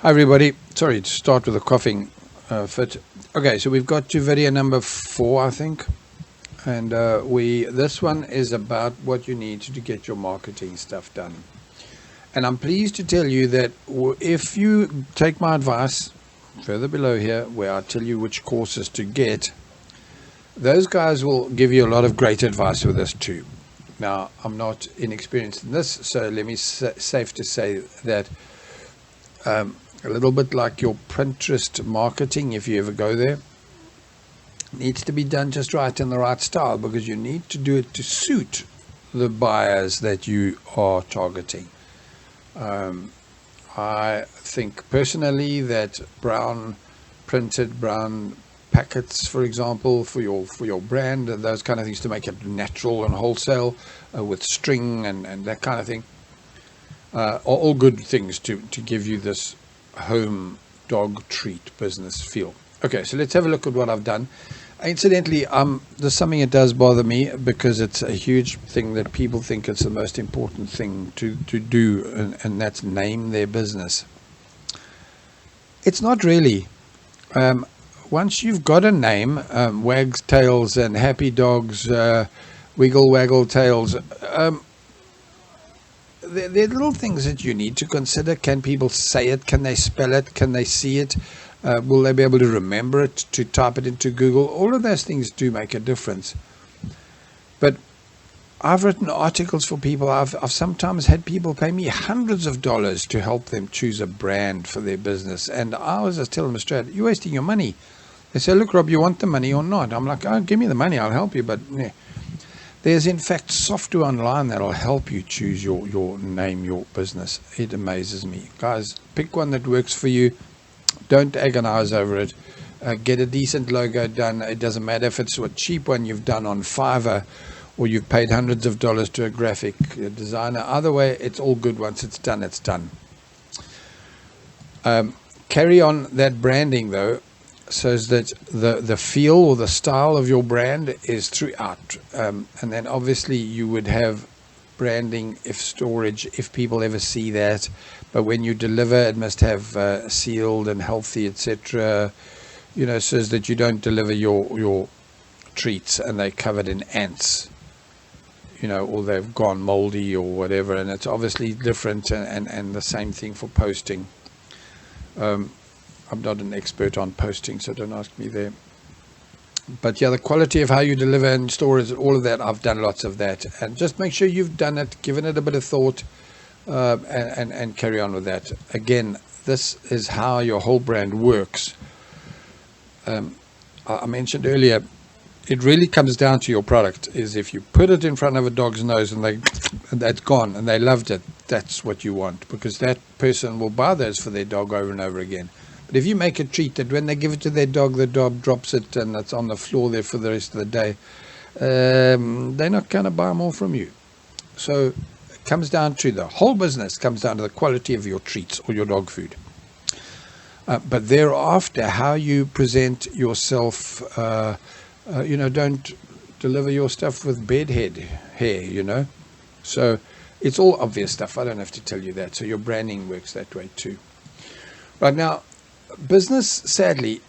Hi everybody. Sorry to start with a coughing fit. Okay, so we've got to video number 4, I think, and this one is about what you need to get your marketing stuff done. And I'm pleased to tell you that if you take my advice further below here, where I tell you which courses to get, those guys will give you a lot of great advice with this too. Now, I'm not inexperienced in this, so let me safe to say that. A little bit like your Pinterest marketing, if you ever go there, needs to be done just right in the right style, because you need to do it to suit the buyers that you are targeting. I think personally that printed brown packets, for example, for your brand and those kind of things, to make it natural and wholesale with string and that kind of thing, are all good things to give you this home dog treat business feel. Okay, so let's have a look at what I've done. Incidentally, there's something that does bother me, because it's a huge thing that people think it's the most important thing to do, and that's name their business. It's not really. Once you've got a name, Wags Tails and Happy Dogs, Wiggle Waggle Tails, there are little things that you need to consider. Can people say it? Can they spell it? Can they see it? Will they be able to remember it, to type it into Google? All of those things do make a difference. But I've written articles for people. I've sometimes had people pay me hundreds of dollars to help them choose a brand for their business. And I always just tell them straight, you're wasting your money. They say, look, Rob, you want the money or not? I'm like, oh, give me the money, I'll help you. But yeah. There's in fact software online that'll help you choose your name, your business. It amazes me. Guys, pick one that works for you. Don't agonize over it. Get a decent logo done. It doesn't matter if it's a cheap one you've done on Fiverr, or you've paid hundreds of dollars to a graphic designer. Either way, it's all good. Once it's done, it's done. Carry on that branding though, so that the feel or the style of your brand is throughout. And then obviously you would have branding if people ever see that. But when you deliver, it must have sealed and healthy, etc. So that you don't deliver your treats and they're covered in ants, or they've gone moldy or whatever. And it's obviously different, and the same thing for posting. I'm not an expert on posting, so don't ask me there. But yeah, the quality of how you deliver and store is all of that. I've done lots of that, and just make sure you've done it, given it a bit of thought, and carry on with that. Again, this is how your whole brand works. I mentioned earlier, it really comes down to your product. Is if you put it in front of a dog's nose and that's gone, and they loved it, that's what you want, because that person will buy those for their dog over and over again. But if you make a treat that when they give it to their dog, the dog drops it and it's on the floor there for the rest of the day, they're not going to buy more from you. So it comes down to the whole business, comes down to the quality of your treats or your dog food. But thereafter, how you present yourself, don't deliver your stuff with bedhead hair, So it's all obvious stuff. I don't have to tell you that. So your branding works that way too. Right now, business, sadly,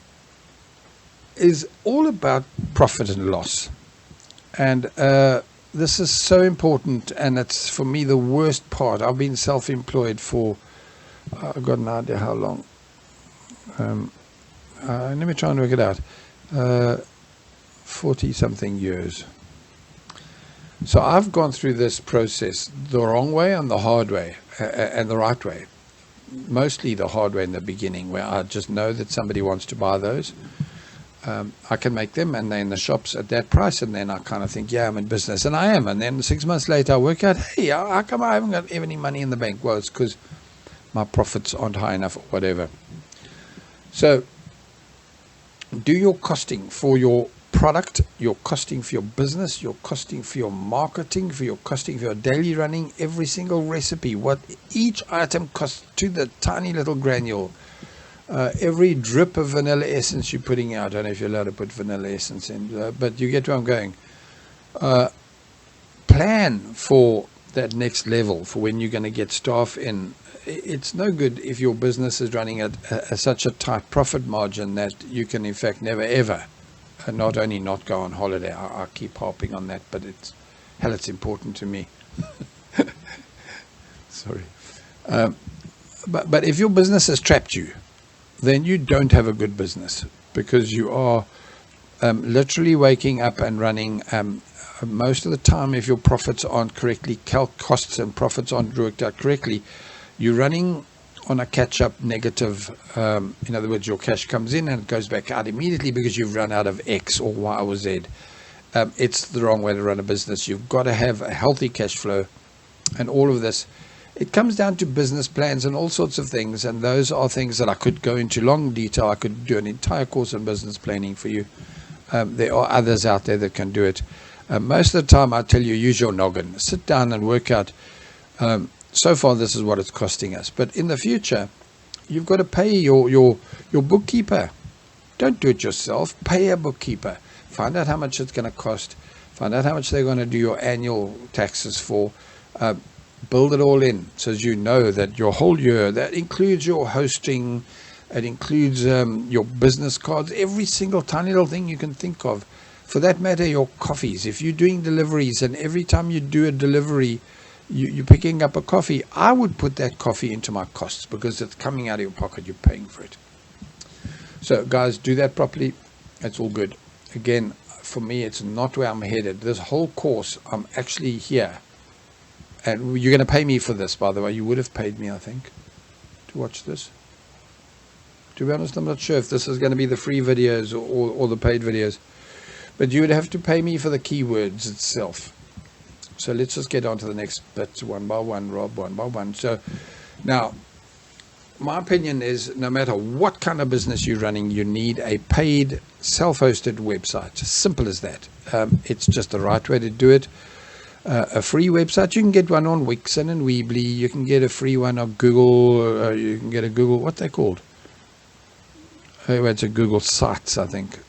is all about profit and loss. And this is so important, and it's, for me, the worst part. I've been self-employed for, I've got no idea how long. Let me try and work it out. 40-something years. So I've gone through this process the wrong way and the hard way, and the right way. Mostly the hard way in the beginning, where I just know that somebody wants to buy those. I can make them, and they're in the shops at that price, and then I kind of think, yeah, I'm in business, and I am. And then 6 months later, I work out, hey, how come I haven't got any money in the bank? Well, it's because my profits aren't high enough or whatever. So do your costing for your product, your costing for your business, your costing for your marketing, for your costing for your daily running, every single recipe, what each item costs to the tiny little granule, every drip of vanilla essence you're putting out. I don't know if you're allowed to put vanilla essence in, but you get where I'm going. Plan for that next level, for when you're going to get staff in, it's no good if your business is running at such a tight profit margin that you can in fact never ever not only not go on holiday. I keep harping on that, but it's important to me. Sorry. But if your business has trapped you, then you don't have a good business, because you are literally waking up and running. Most of the time, if your profits aren't correctly, costs and profits aren't worked out correctly, you're running on a catch-up negative. In other words, your cash comes in and it goes back out immediately because you've run out of X or Y or Z. It's the wrong way to run a business. You've got to have a healthy cash flow, and all of this. It comes down to business plans and all sorts of things, and those are things that I could go into long detail. I could do an entire course on business planning for you. There are others out there that can do it. Most of the time, I tell you, use your noggin. Sit down and work out. So far, this is what it's costing us. But in the future, you've got to pay your bookkeeper. Don't do it yourself. Pay a bookkeeper. Find out how much it's going to cost. Find out how much they're going to do your annual taxes for. Build it all in so as you know that your whole year, that includes your hosting, it includes your business cards, every single tiny little thing you can think of. For that matter, your coffees. If you're doing deliveries and every time you do a delivery, you're picking up a coffee, I would put that coffee into my costs because it's coming out of your pocket. You're paying for it. So guys, do that properly. It's all good. Again, for me, it's not where I'm headed. This whole course, I'm actually here. And you're going to pay me for this, by the way. You would have paid me, I think, to watch this. To be honest, I'm not sure if this is going to be the free videos or the paid videos. But you would have to pay me for the keywords itself. So let's just get on to the next bit one by one, Rob, one by one. So now, my opinion is no matter what kind of business you're running, you need a paid, self-hosted website. Simple as that. It's just the right way to do it. A free website, you can get one on Wix and Weebly. You can get a free one on Google. You can get a Google, what they called? Oh, it's a Google Sites, I think.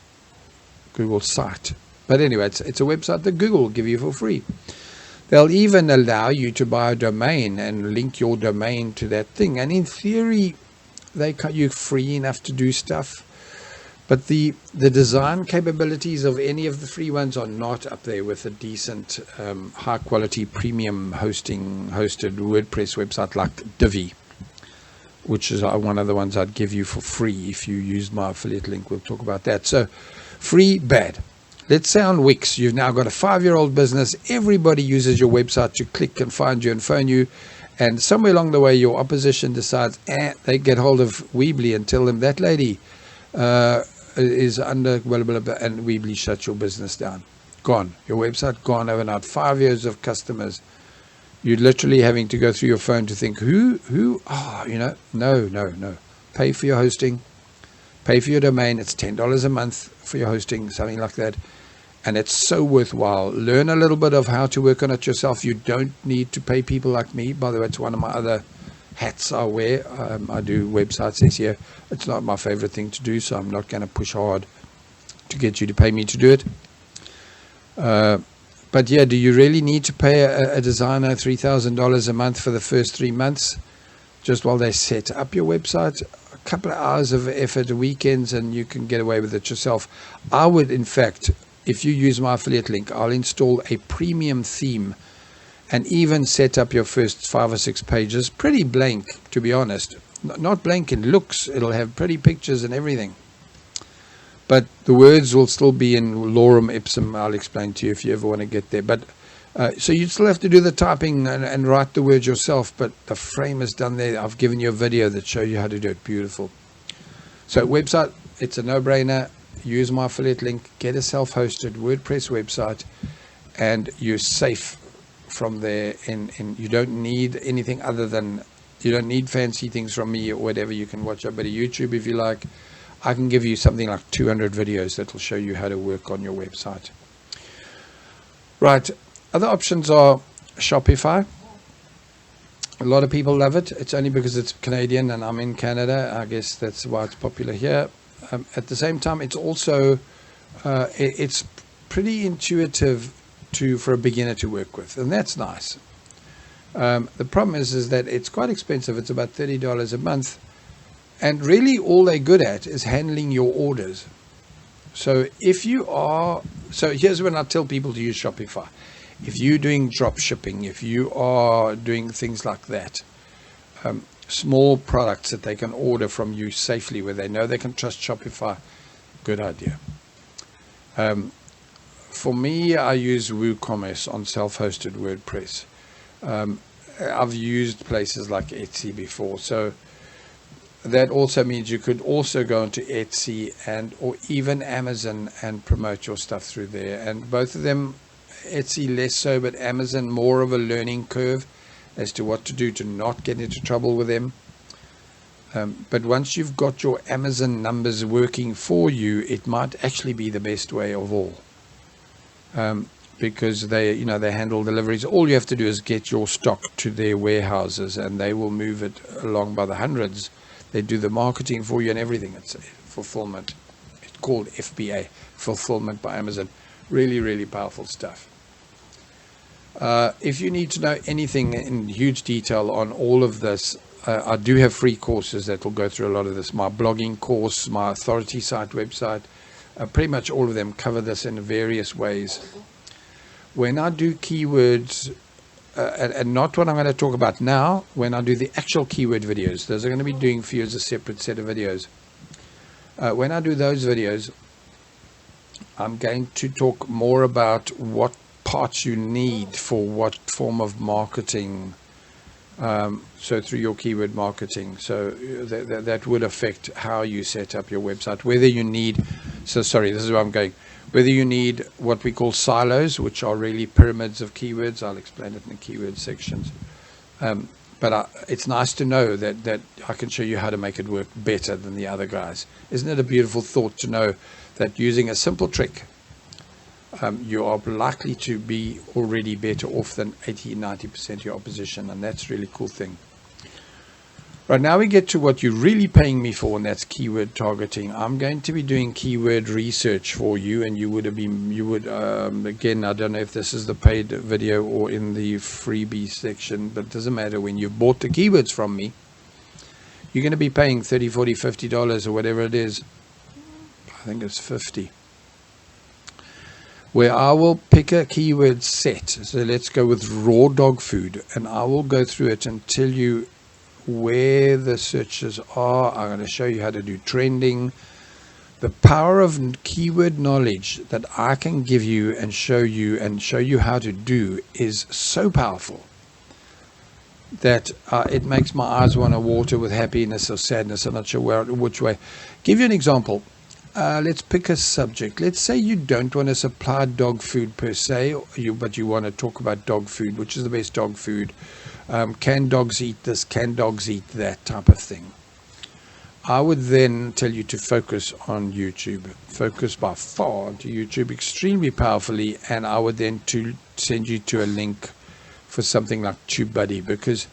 Google Site. But anyway, it's a website that Google will give you for free. They'll even allow you to buy a domain and link your domain to that thing. And in theory, you're free enough to do stuff. But the design capabilities of any of the free ones are not up there with a decent, high-quality, premium hosted WordPress website like Divi, which is one of the ones I'd give you for free if you used my affiliate link. We'll talk about that. So, free, bad. Let's say on Wix, you've now got a 5-year-old business. Everybody uses your website to click and find you and phone you. And somewhere along the way, your opposition decides, they get hold of Weebly and tell them that lady is under, and Weebly shuts your business down. Gone. Your website gone overnight. 5 years of customers. You're literally having to go through your phone to think, no. Pay for your hosting. Pay for your domain. It's $10 a month for your hosting, something like that. And it's so worthwhile. Learn a little bit of how to work on it yourself. You don't need to pay people like me. By the way, it's one of my other hats I wear. I do websites SEO. It's not my favorite thing to do, so I'm not going to push hard to get you to pay me to do it. But yeah, do you really need to pay a designer $3,000 a month for the first 3 months just while they set up your website? A couple of hours of effort, weekends, and you can get away with it yourself. I would, in fact, if you use my affiliate link, I'll install a premium theme and even set up your first 5 or 6 pages pretty blank, to be honest. Not blank in looks. It'll have pretty pictures and everything. But the words will still be in lorem ipsum. I'll explain to you if you ever want to get there. But so you still have to do the typing and write the words yourself. But the frame is done there. I've given you a video that shows you how to do it. Beautiful. So website, it's a no-brainer. Use my affiliate link. Get a self-hosted WordPress website. And you're safe from there. And you don't need anything other than, you don't need fancy things from me or whatever. You can watch a bit of YouTube if you like. I can give you something like 200 videos that will show you how to work on your website. Right. Other options are Shopify. A lot of people love it. It's only because it's Canadian and I'm in Canada. I guess that's why it's popular here. At the same time, it's also it's pretty intuitive for a beginner to work with, and that's nice. The problem is that it's quite expensive. It's about $30 a month. And really all they're good at is handling your orders. So here's when I tell people to use Shopify. If you're doing drop shipping, if you are doing things like that, small products that they can order from you safely where they know they can trust Shopify, good idea. For me, I use WooCommerce on self-hosted WordPress. I've used places like Etsy before, so that also means you could also go into Etsy or even Amazon and promote your stuff through there. And both of them, Etsy less so, but Amazon more of a learning curve as to what to do to not get into trouble with them. But once you've got your Amazon numbers working for you, it might actually be the best way of all. Because they handle deliveries. All you have to do is get your stock to their warehouses and they will move it along by the hundreds. They do the marketing for you and everything. It's fulfillment. It's called FBA, Fulfillment by Amazon. Really, really powerful stuff. If you need to know anything in huge detail on all of this, I do have free courses that will go through a lot of this. My blogging course, my authority site website, pretty much all of them cover this in various ways. When I do keywords, and not what I'm going to talk about now, when I do the actual keyword videos, those are going to be doing for you as a separate set of videos. When I do those videos, I'm going to talk more about what parts you need for what form of marketing, so through your keyword marketing. So that would affect how you set up your website, whether you need, this is where I'm going. Whether you need what we call silos, which are really pyramids of keywords. I'll explain it in the keyword sections. But it's nice to know that I can show you how to make it work better than the other guys. Isn't it a beautiful thought to know that using a simple trick, you are likely to be already better off than 80-90% of your opposition, and that's a really cool thing. Right, now we get to what you're really paying me for, and that's keyword targeting. I'm going to be doing keyword research for you, and again, I don't know if this is the paid video or in the freebie section, but it doesn't matter. When you bought the keywords from me, you're going to be paying $30, $40, $50 or whatever it is. I think it's 50. Where I will pick a keyword set. So let's go with raw dog food, and I will go through it and tell you where the searches are. I'm going to show you how to do trending. The power of keyword knowledge that I can give you and show you how to do is so powerful that it makes my eyes want to water with happiness or sadness. I'm not sure which way. Give you an example. Let's pick a subject. Let's say you don't want to supply dog food per se, but you want to talk about dog food, which is the best dog food. Can dogs eat this? Can dogs eat that type of thing? I would then tell you to focus on YouTube. Focus by far onto YouTube extremely powerfully, and I would then send you to a link for something like TubeBuddy, because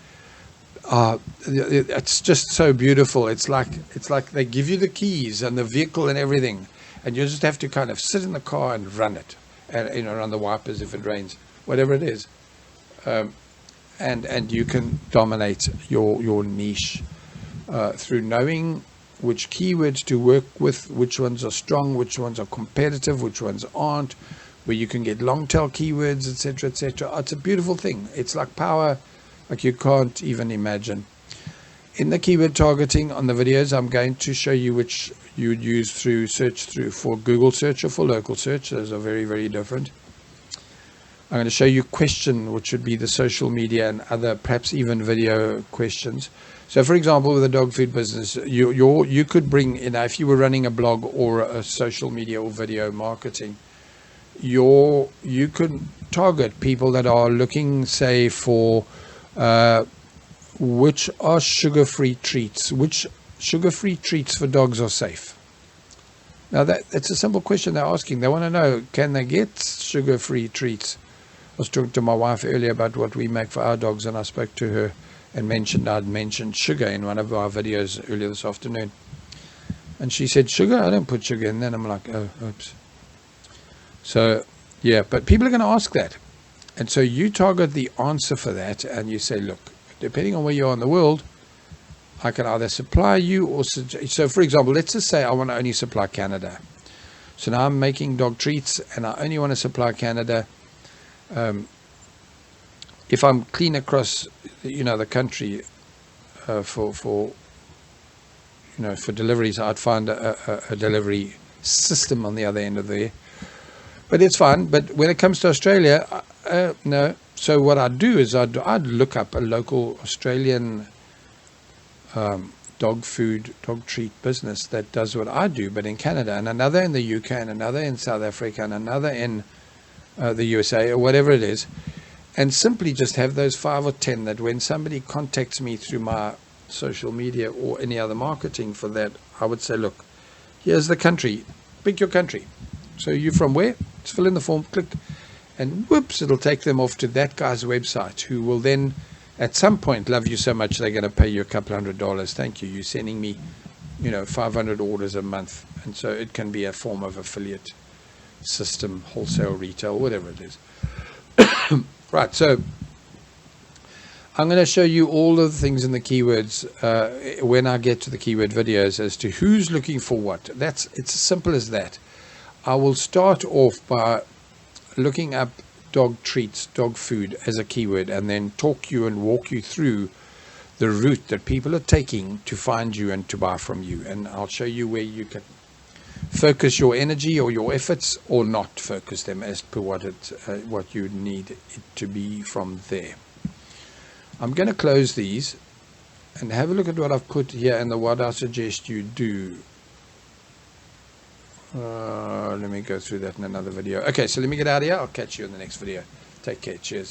it's just so beautiful. It's like they give you the keys and the vehicle and everything, and you just have to kind of sit in the car and run it, and run the wipers if it rains, whatever it is. And you can dominate your niche through knowing which keywords to work with, which ones are strong, which ones are competitive, which ones aren't, where you can get long tail keywords, etc., etc. It's a beautiful thing. It's like power, like you can't even imagine. In the keyword targeting on the videos, I'm going to show you which you would use for Google search or for local search. Those are very, very different. I'm going to show you question, which would be the social media and other, perhaps even video questions. So, for example, with the dog food business, you could bring in, if you were running a blog or a social media or video marketing, you could target people that are looking, say, for which are sugar-free treats. Which sugar-free treats for dogs are safe? Now, that's a simple question they're asking. They want to know, can they get sugar-free treats? I was talking to my wife earlier about what we make for our dogs, and I spoke to her and I'd mentioned sugar in one of our videos earlier this afternoon. And she said, sugar? I don't put sugar in. Then I'm like, oh, oops. So, yeah, but people are going to ask that. And so you target the answer for that, and you say, look, depending on where you are in the world, I can either supply you or so for example, let's just say I want to only supply Canada. So now I'm making dog treats and I only want to supply Canada. If I'm clean across, the country for deliveries, I'd find a delivery system on the other end of there. But it's fine. But when it comes to Australia, no. So what I'd do is I'd look up a local Australian dog treat business that does what I do, but in Canada, and another in the UK, and another in South Africa, and another in the USA, or whatever it is, and simply just have those 5 or 10 that when somebody contacts me through my social media or any other marketing for that, I would say, look, here's the country, pick your country. So you're from where? Just fill in the form, click, and whoops, it'll take them off to that guy's website, who will then at some point love you so much they're going to pay you a couple $100. Thank you. You're sending me, 500 orders a month. And so it can be a form of affiliate system, wholesale, retail, whatever it is. Right. So I'm going to show you all of the things in the keywords when I get to the keyword videos as to who's looking for what. It's as simple as that. I will start off by looking up dog treats, dog food as a keyword, and then talk you and walk you through the route that people are taking to find you and to buy from you. And I'll show you where you can focus your energy or your efforts, or not focus them as per what you need it to be from there. I'm going to close these and have a look at what I've put here and what I suggest you do. Let me go through that in another video. Okay, so let me get out of here. I'll catch you in the next video. Take care. Cheers.